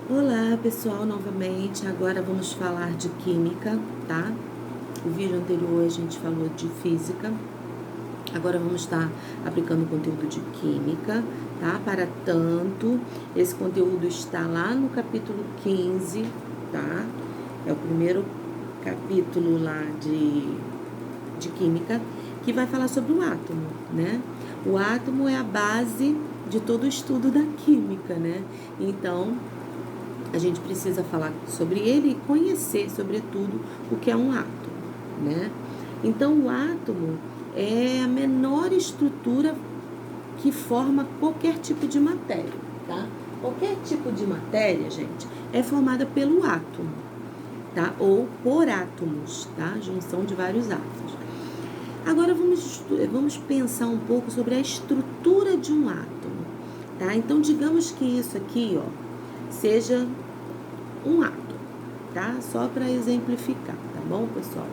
Olá pessoal, novamente, agora vamos falar de química, tá? O vídeo anterior a gente falou de física, agora vamos estar aplicando o conteúdo de química, tá? Para tanto, esse conteúdo está lá no capítulo 15, tá? É o primeiro capítulo lá de química, que vai falar sobre o átomo, né? O átomo é a base de todo o estudo da química, né? Então, a gente precisa falar sobre ele e conhecer, sobretudo, o que é um átomo, né? Então, o átomo é a menor estrutura que forma qualquer tipo de matéria, tá? Qualquer tipo de matéria, gente, é formada pelo átomo, tá? Ou por átomos, tá? Junção de vários átomos. Agora, vamos pensar um pouco sobre a estrutura de um átomo, tá? Então, digamos que isso aqui, ó, seja um átomo, tá? Só para exemplificar, tá bom, pessoal?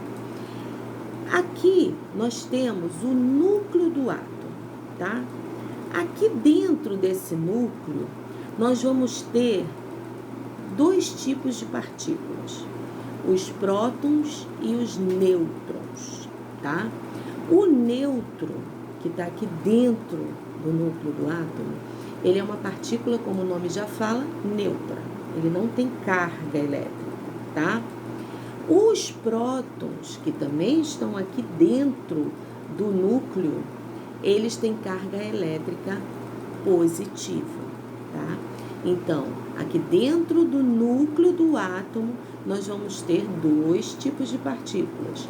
Aqui nós temos o núcleo do átomo, tá? Aqui dentro desse núcleo, nós vamos ter dois tipos de partículas, os prótons e os nêutrons, tá? O nêutron, que está aqui dentro do núcleo do átomo, ele é uma partícula, como o nome já fala, neutra. Ele não tem carga elétrica, tá? Os prótons, que também estão aqui dentro do núcleo, eles têm carga elétrica positiva, tá? Então, aqui dentro do núcleo do átomo, nós vamos ter dois tipos de partículas,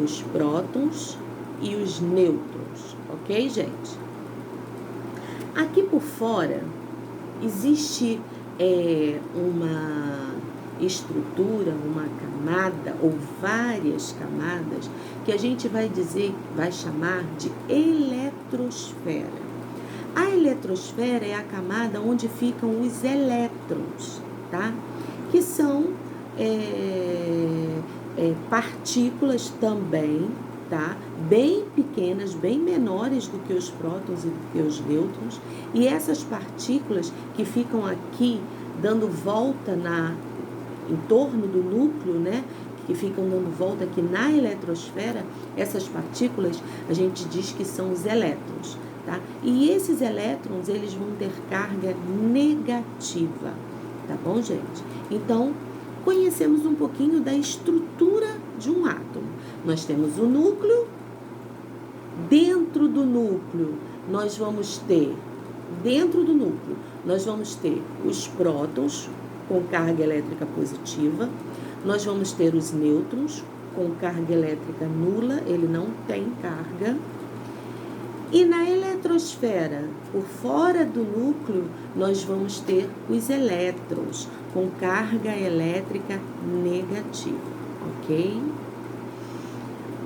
os prótons e os nêutrons, ok, gente? Aqui por fora, existe uma estrutura, uma camada ou várias camadas que a gente vai chamar de eletrosfera. A eletrosfera é a camada onde ficam os elétrons, tá? Que são partículas também, tá? Bem pequenas, bem menores do que os prótons e do que os nêutrons. E essas partículas que ficam aqui dando volta em torno do núcleo, né? Que ficam dando volta aqui na eletrosfera, essas partículas a gente diz que são os elétrons, tá? E esses elétrons, eles vão ter carga negativa, tá bom, gente? Então, conhecemos um pouquinho da estrutura de um átomo. Nós temos o núcleo. Dentro do núcleo, nós vamos ter os prótons com carga elétrica positiva, nós vamos ter os nêutrons com carga elétrica nula, ele não tem carga. E na eletrosfera, por fora do núcleo, nós vamos ter os elétrons com carga elétrica negativa, ok?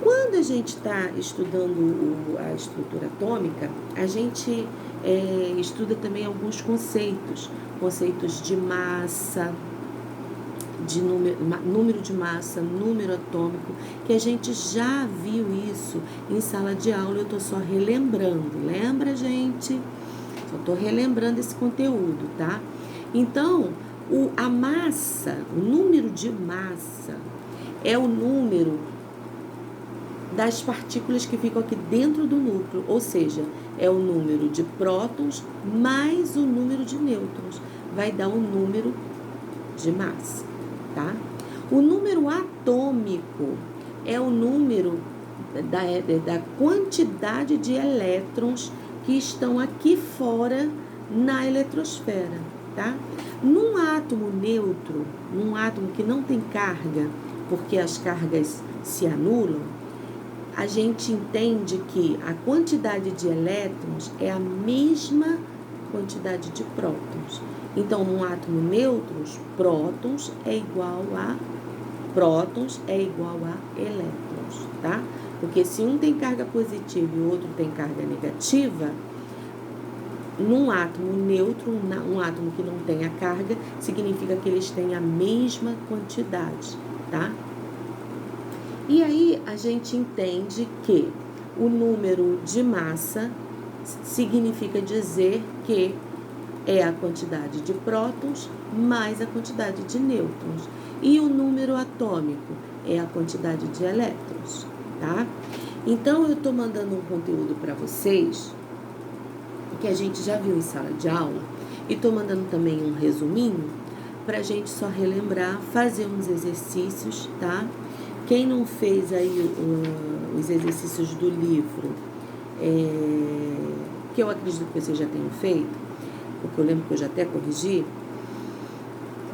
Quando a gente está estudando a estrutura atômica, a gente estuda também alguns conceitos de massa, de número de massa, número atômico, que a gente já viu isso em sala de aula. Eu estou só relembrando, lembra, gente? Só estou relembrando esse conteúdo, tá? Então, a massa, o número de massa é o número das partículas que ficam aqui dentro do núcleo, ou seja, é o número de prótons mais o número de nêutrons, vai dar um número de massa, tá? O número atômico é o número da quantidade de elétrons que estão aqui fora na eletrosfera, tá? Num átomo neutro, num átomo que não tem carga, porque as cargas se anulam, a gente entende que a quantidade de elétrons é a mesma quantidade de prótons. Então, num átomo neutro, prótons é igual a elétrons, tá? Porque se um tem carga positiva e o outro tem carga negativa, num átomo neutro, um átomo que não tem a carga, significa que eles têm a mesma quantidade, tá? E aí a gente entende que o número de massa significa dizer que é a quantidade de prótons mais a quantidade de nêutrons. E o número atômico é a quantidade de elétrons, tá? Então, eu estou mandando um conteúdo para vocês que a gente já viu em sala de aula e estou mandando também um resuminho para a gente só relembrar, fazer uns exercícios, tá? Quem não fez aí os exercícios do livro, que eu acredito que vocês já tenham feito, porque eu lembro que eu já até corrigi,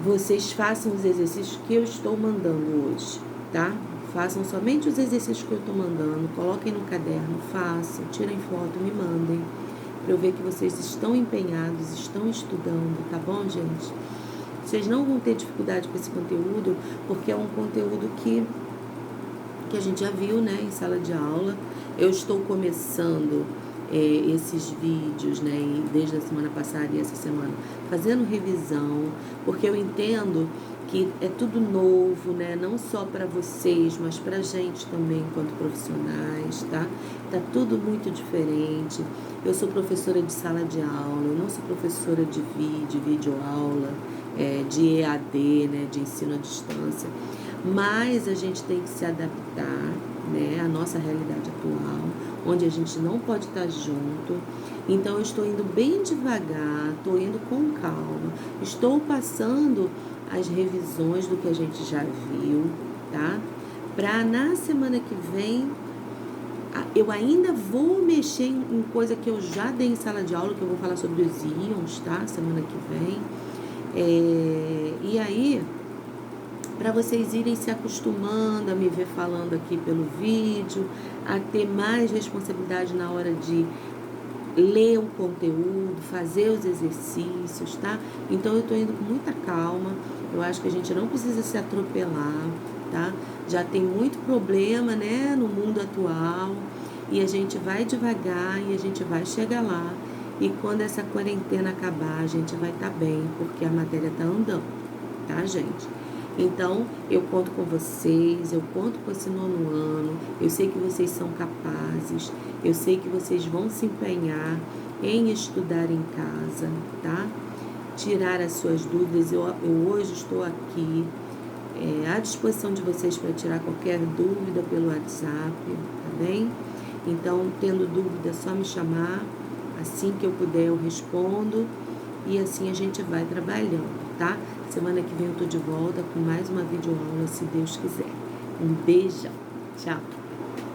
vocês façam os exercícios que eu estou mandando hoje, tá? Façam somente os exercícios que eu estou mandando, coloquem no caderno, façam, tirem foto, me mandem, para eu ver que vocês estão empenhados, estão estudando, tá bom, gente? Vocês não vão ter dificuldade com esse conteúdo, porque é um conteúdo que a gente já viu, né, em sala de aula. Eu estou começando esses vídeos, né, desde a semana passada e essa semana, fazendo revisão, porque eu entendo que é tudo novo, né, não só para vocês, mas para a gente também, enquanto profissionais, tá? Tá tudo muito diferente. Eu sou professora de sala de aula, eu não sou professora de videoaula, de EAD, né, de ensino à distância, mas a gente tem que se adaptar, né, à nossa realidade atual, onde a gente não pode estar junto. Então, eu estou indo bem devagar, estou indo com calma, estou passando as revisões do que a gente já viu, tá? Para na semana que vem, eu ainda vou mexer em coisa que eu já dei em sala de aula, que eu vou falar sobre os íons, tá? Semana que vem. E aí, para vocês irem se acostumando a me ver falando aqui pelo vídeo, a ter mais responsabilidade na hora de ler o conteúdo, fazer os exercícios, tá? Então, eu tô indo com muita calma. Eu acho que a gente não precisa se atropelar, tá? Já tem muito problema, né, no mundo atual, e a gente vai devagar e a gente vai chegar lá. E quando essa quarentena acabar, a gente vai estar bem, porque a matéria tá andando, tá, gente? Então, eu conto com vocês, eu conto com esse 9º ano, eu sei que vocês são capazes, eu sei que vocês vão se empenhar em estudar em casa, tá? Tirar as suas dúvidas. Eu hoje estou aqui à disposição de vocês para tirar qualquer dúvida pelo WhatsApp, tá bem? Então, tendo dúvida, é só me chamar, assim que eu puder eu respondo, e assim a gente vai trabalhando, tá? Semana que vem eu tô de volta com mais uma videoaula, se Deus quiser. Um beijão. Tchau.